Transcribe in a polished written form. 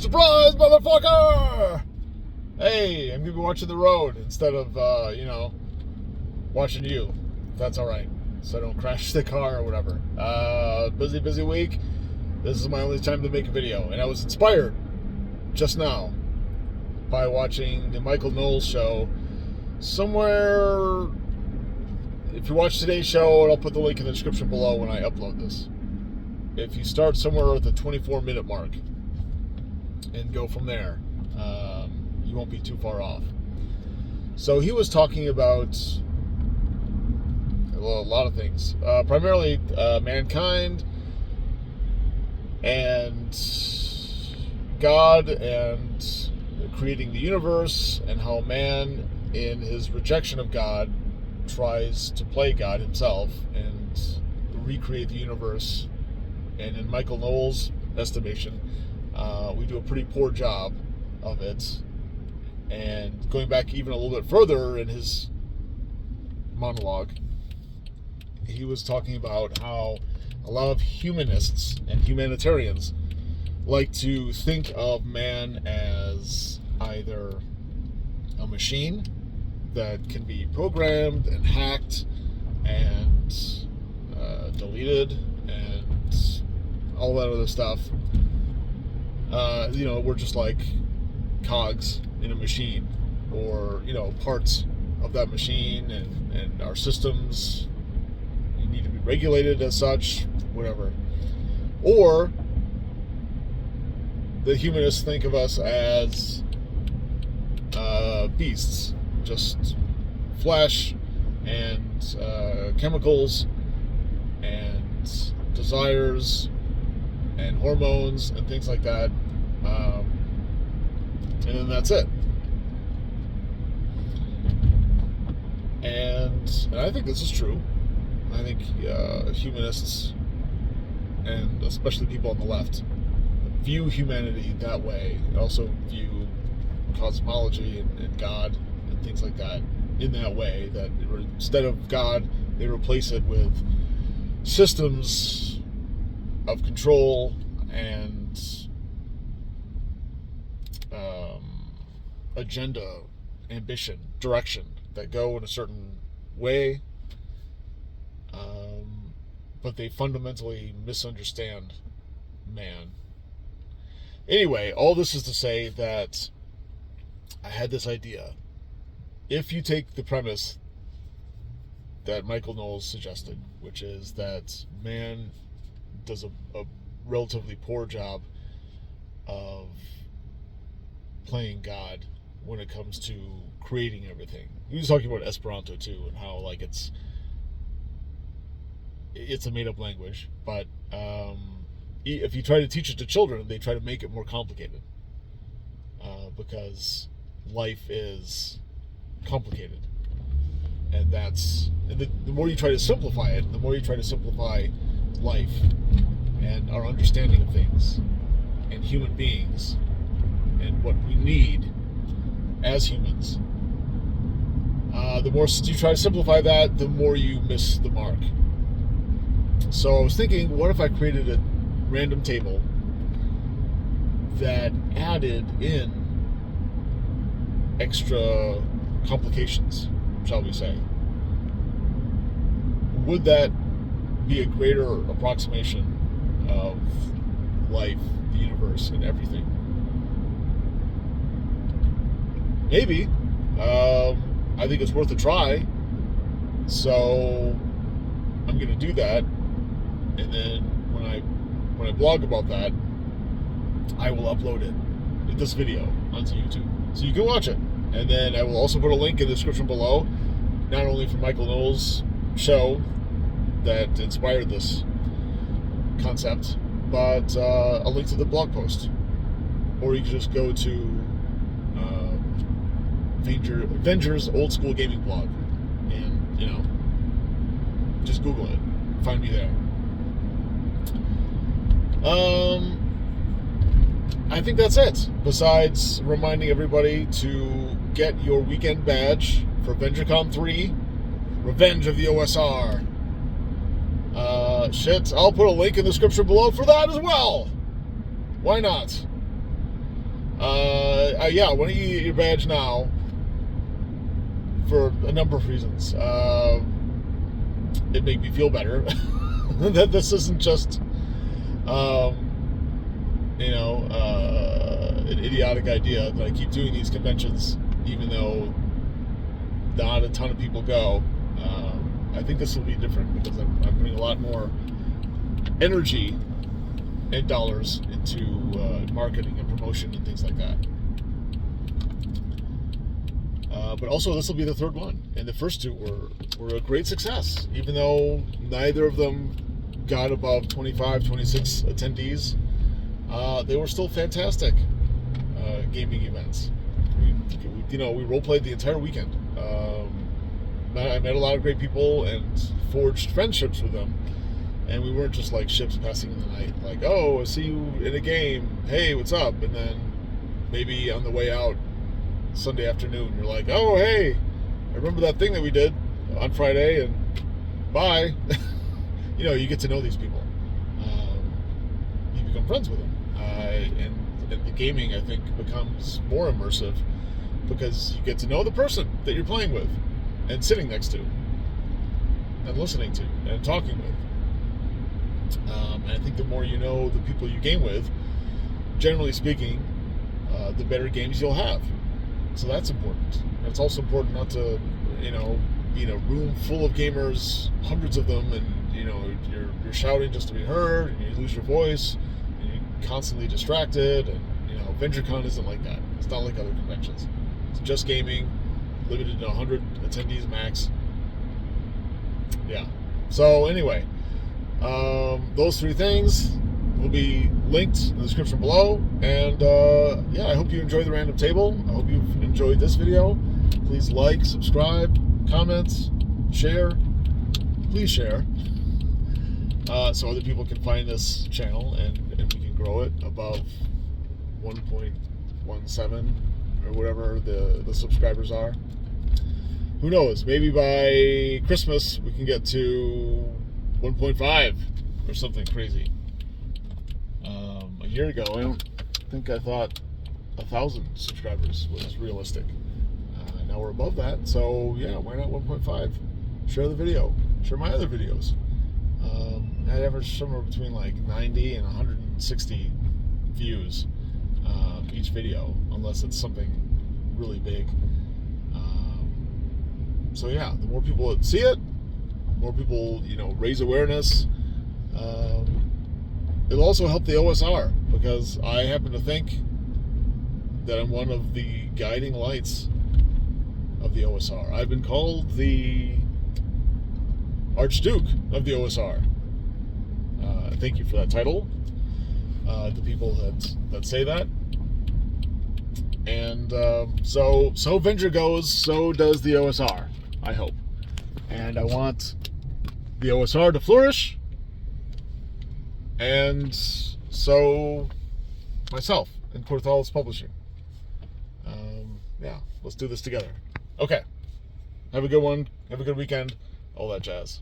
Surprise, motherfucker! Hey, I'm gonna be watching the road instead of, watching you. If that's alright. So I don't crash the car or whatever. Busy week. This is my only time to make a video. And I was inspired just now by watching the Michael Knowles show. Somewhere, if you watch today's show, and I'll put the link in the description below when I upload this. If you start somewhere at the 24-minute mark and go from there, you won't be too far off. So he was talking about a lot of things, primarily mankind and God and creating the universe, and how man, in his rejection of God, tries to play God himself and recreate the universe. And in Michael Knowles' estimation, we do a pretty poor job of it. And going back even a little bit further in his monologue, he was talking about how a lot of humanists and humanitarians like to think of man as either a machine that can be programmed and hacked and deleted and all that other stuff. We're just like cogs in a machine, or parts of that machine, and our systems need to be regulated as such, whatever. Or the humanists think of us as beasts, just flesh and chemicals and desires and hormones and things like that, and then that's it. And I think this is true. I think humanists, and especially people on the left, view humanity that way, and also view cosmology and God and things like that in that way, that instead of God, they replace it with systems of control and agenda, ambition, direction that go in a certain way, but they fundamentally misunderstand man. Anyway, all this is to say that I had this idea. If you take the premise that Michael Knowles suggested, which is that man does a relatively poor job of playing God when it comes to creating everything. He was talking about Esperanto too, and how it's a made-up language, but if you try to teach it to children, they try to make it more complicated, because life is complicated, and the more you try to simplify it, the more you try to simplify life and our understanding of things and human beings and what we need as humans. The more you try to simplify that, the more you miss the mark. So I was thinking, what if I created a random table that added in extra complications, shall we say? Would that be a greater approximation of life, the universe, and everything? Maybe. I think it's worth a try. So I'm going to do that. And then when I blog about that, I will upload it, this video, onto YouTube, so you can watch it. And then I will also put a link in the description below, not only for Michael Knowles' show that inspired this concept, but a link to the blog post. Or you can just go to Venger's old school gaming blog, and just Google it, find me there. I think that's it. Besides reminding everybody to get your weekend badge for VengerCon 3, Revenge of the OSR. I'll put a link in the description below for that as well. Why not? Yeah, why don't you get your badge now? For a number of reasons. It made me feel better that this isn't just, an idiotic idea that I keep doing these conventions, even though not a ton of people go. I think this will be different because I'm putting a lot more energy and dollars into marketing and promotion and things like that. But also, this will be the third one, and the first two were a great success, even though neither of them got above 25, 26 attendees. They were still fantastic gaming events. We role-played the entire weekend. I met a lot of great people and forged friendships with them, and we weren't just like ships passing in the night, like, oh, I see you in a game, hey, what's up? And then maybe on the way out Sunday afternoon, you're like, oh, hey, I remember that thing that we did on Friday, and bye. You get to know these people. You become friends with them. And the gaming, I think, becomes more immersive because you get to know the person that you're playing with and sitting next to and listening to and talking with. And I think the more you know the people you game with, generally speaking, the better games you'll have. So that's important. And it's also important not to, be in a room full of gamers, hundreds of them, and you're shouting just to be heard, and you lose your voice, and you're constantly distracted. And VengerCon isn't like that. It's not like other conventions. It's just gaming, limited to 100 attendees max. Yeah. So anyway, those three things will be linked in the description below. And I hope you enjoy the random table. I hope you've enjoyed this video. Please like, subscribe, comment, share. Please share, so other people can find this channel and we can grow it above 1.17 or whatever the subscribers are. Who knows? Maybe by Christmas we can get to 1.5 or something crazy. A year ago, I don't think I thought 1,000 subscribers was realistic. Now we're above that, so yeah, why not 1.5? Share the video. Share my other videos. I average somewhere between like 90 and 160 views each video, unless it's something really big. So yeah, the more people that see it, the more people raise awareness. It'll also help the OSR, because I happen to think that I'm one of the guiding lights of the OSR. I've been called the Archduke of the OSR. Thank you for that title, the people that say that. And so Venger goes, so does the OSR, I hope. And I want the OSR to flourish, and so myself and Corthalis Publishing. Let's do this together. Okay. Have a good one. Have a good weekend. All that jazz.